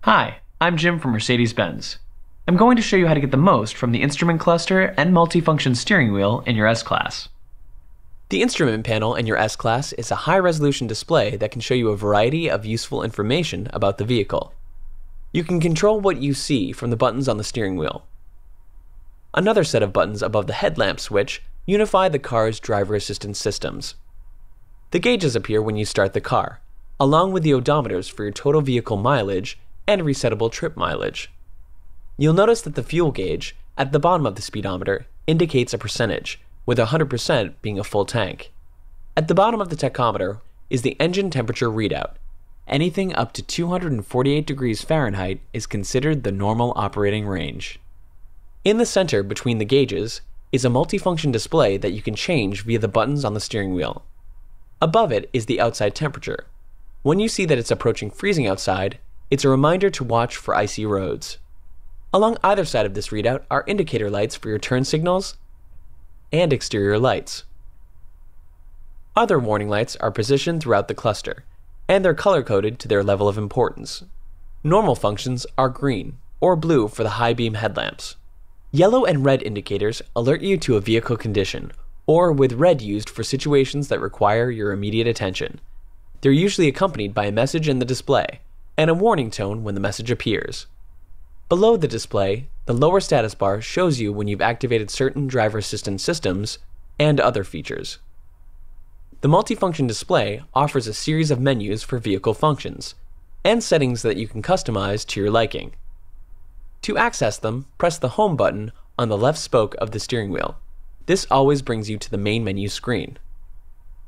Hi, I'm Jim from Mercedes-Benz. I'm going to show you how to get the most from the instrument cluster and multifunction steering wheel in your S-Class. The instrument panel in your S-Class is a high-resolution display that can show you a variety of useful information about the vehicle. You can control what you see from the buttons on the steering wheel. Another set of buttons above the headlamp switch unify the car's driver assistance systems. The gauges appear when you start the car, along with the odometers for your total vehicle mileage and resettable trip mileage. You'll notice that the fuel gauge at the bottom of the speedometer indicates a percentage, with 100% being a full tank. At the bottom of the tachometer is the engine temperature readout. Anything up to 248 degrees Fahrenheit is considered the normal operating range. In the center between the gauges is a multifunction display that you can change via the buttons on the steering wheel. Above it is the outside temperature. When you see that it's approaching freezing outside, it's a reminder to watch for icy roads. Along either side of this readout are indicator lights for your turn signals and exterior lights. Other warning lights are positioned throughout the cluster, and they're color-coded to their level of importance. Normal functions are green or blue for the high beam headlamps. Yellow and red indicators alert you to a vehicle condition, or with red used for situations that require your immediate attention. They're usually accompanied by a message in the display, and a warning tone when the message appears. Below the display, the lower status bar shows you when you've activated certain driver assistance systems and other features. The multifunction display offers a series of menus for vehicle functions and settings that you can customize to your liking. To access them, press the Home button on the left spoke of the steering wheel. This always brings you to the main menu screen.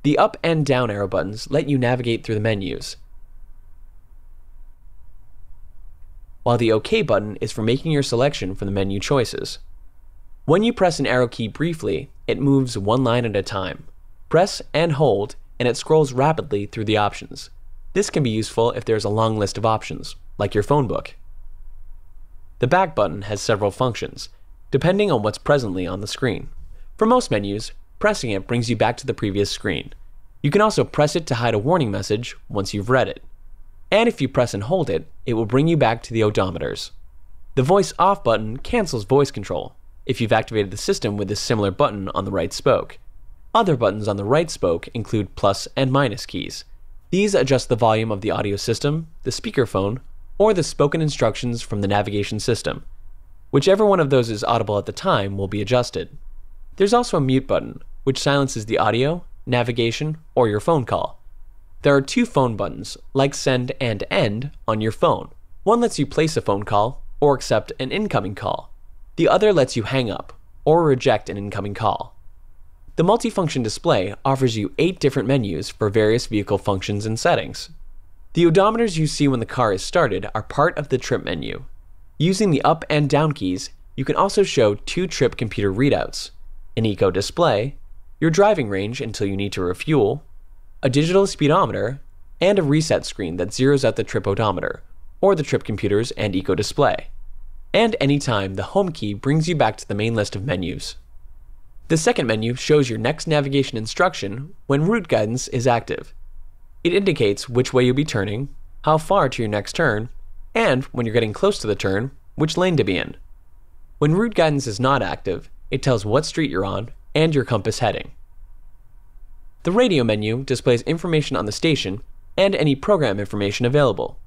The up and down arrow buttons let you navigate through the menus, while the OK button is for making your selection from the menu choices. When you press an arrow key briefly, it moves one line at a time. Press and hold, and it scrolls rapidly through the options. This can be useful if there's a long list of options, like your phone book. The back button has several functions, depending on what's presently on the screen. For most menus, pressing it brings you back to the previous screen. You can also press it to hide a warning message once you've read it. And if you press and hold it, it will bring you back to the odometers. The voice off button cancels voice control if you've activated the system with this similar button on the right spoke. Other buttons on the right spoke include plus and minus keys. These adjust the volume of the audio system, the speakerphone, or the spoken instructions from the navigation system. Whichever one of those is audible at the time will be adjusted. There's also a mute button, which silences the audio, navigation, or your phone call. There are two phone buttons, like send and end, on your phone. One lets you place a phone call or accept an incoming call. The other lets you hang up or reject an incoming call. The multifunction display offers you 8 different menus for various vehicle functions and settings. The odometers you see when the car is started are part of the trip menu. Using the up and down keys, you can also show 2 trip computer readouts, an eco display, your driving range until you need to refuel, a digital speedometer, and a reset screen that zeroes out the trip odometer, or the trip computers and eco display. And anytime, the home key brings you back to the main list of menus. The second menu shows your next navigation instruction when route guidance is active. It indicates which way you'll be turning, how far to your next turn, and when you're getting close to the turn, which lane to be in. When route guidance is not active, it tells what street you're on and your compass heading. The radio menu displays information on the station and any program information available.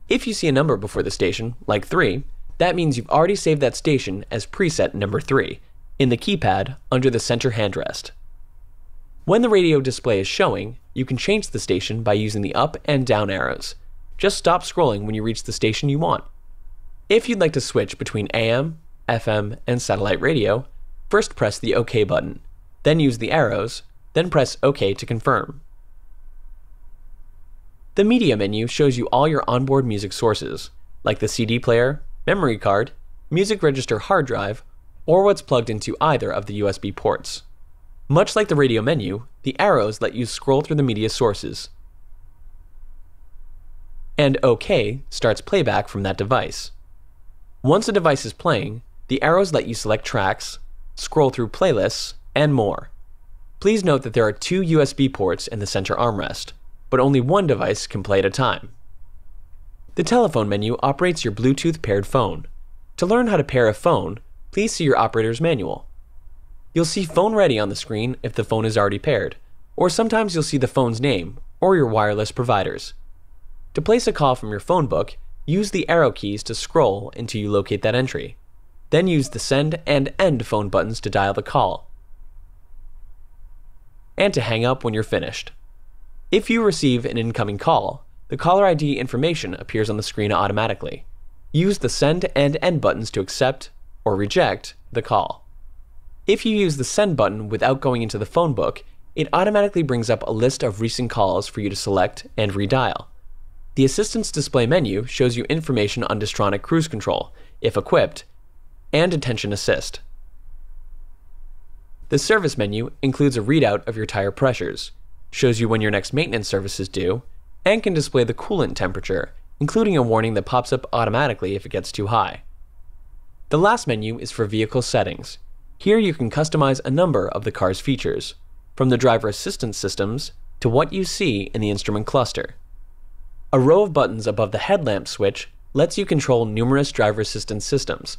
If you see a number before the station, like 3, that means you've already saved that station as preset number 3 in the keypad under the center handrest. When the radio display is showing, you can change the station by using the up and down arrows. Just stop scrolling when you reach the station you want. If you'd like to switch between AM, FM, and satellite radio, first press the OK button, then use the arrows, then press OK to confirm. The media menu shows you all your onboard music sources, like the CD player, memory card, music register hard drive, or what's plugged into either of the USB ports. Much like the radio menu, the arrows let you scroll through the media sources. And OK starts playback from that device. Once a device is playing, the arrows let you select tracks, scroll through playlists, and more. Please note that there are 2 USB ports in the center armrest, but only one device can play at a time. The telephone menu operates your Bluetooth paired phone. To learn how to pair a phone, please see your operator's manual. You'll see Phone Ready on the screen if the phone is already paired, or sometimes you'll see the phone's name or your wireless providers. To place a call from your phone book, use the arrow keys to scroll until you locate that entry. Then use the send and end phone buttons to dial the call, and to hang up when you're finished. If you receive an incoming call, the caller ID information appears on the screen automatically. Use the send and end buttons to accept or reject the call. If you use the send button without going into the phone book, it automatically brings up a list of recent calls for you to select and redial. The Assistance Display menu shows you information on Distronic Cruise Control, if equipped, and Attention Assist. The Service menu includes a readout of your tire pressures, shows you when your next maintenance service is due, and can display the coolant temperature, including a warning that pops up automatically if it gets too high. The last menu is for Vehicle Settings. Here you can customize a number of the car's features, from the driver assistance systems to what you see in the instrument cluster. A row of buttons above the headlamp switch lets you control numerous driver assistance systems.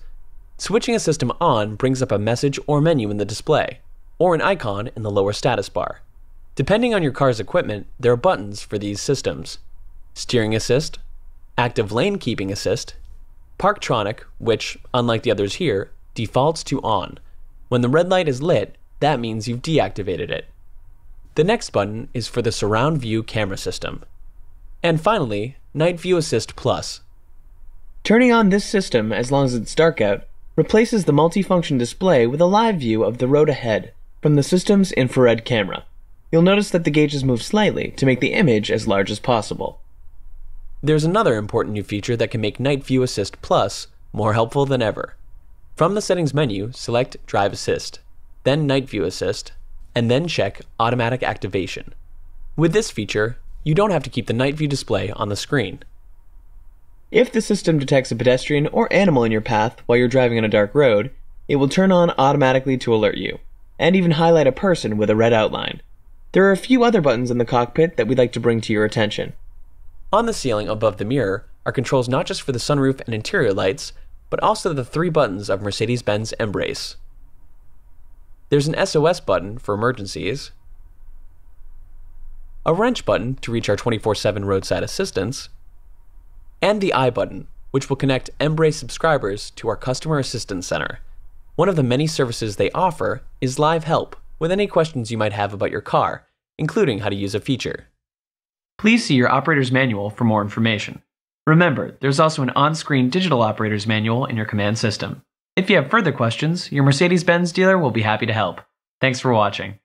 Switching a system on brings up a message or menu in the display, or an icon in the lower status bar. Depending on your car's equipment, there are buttons for these systems: Steering Assist, Active Lane Keeping Assist, Parktronic, which, unlike the others here, defaults to on. When the red light is lit, that means you've deactivated it. The next button is for the Surround View camera system. And finally, Night View Assist Plus. Turning on this system, as long as it's dark out, replaces the multifunction display with a live view of the road ahead from the system's infrared camera. You'll notice that the gauges move slightly to make the image as large as possible. There's another important new feature that can make Night View Assist Plus more helpful than ever. From the Settings menu, select Drive Assist, then Night View Assist, and then check Automatic Activation. With this feature, you don't have to keep the night view display on the screen. If the system detects a pedestrian or animal in your path while you're driving on a dark road, it will turn on automatically to alert you, and even highlight a person with a red outline. There are a few other buttons in the cockpit that we'd like to bring to your attention. On the ceiling above the mirror are controls not just for the sunroof and interior lights, but also the 3 buttons of Mercedes-Benz Embrace. There's an SOS button for emergencies, a wrench button to reach our 24/7 roadside assistance, and the I button, which will connect Embrace subscribers to our Customer Assistance Center. One of the many services they offer is live help with any questions you might have about your car, including how to use a feature. Please see your operator's manual for more information. Remember, there's also an on-screen digital operator's manual in your command system. If you have further questions, your Mercedes-Benz dealer will be happy to help. Thanks for watching.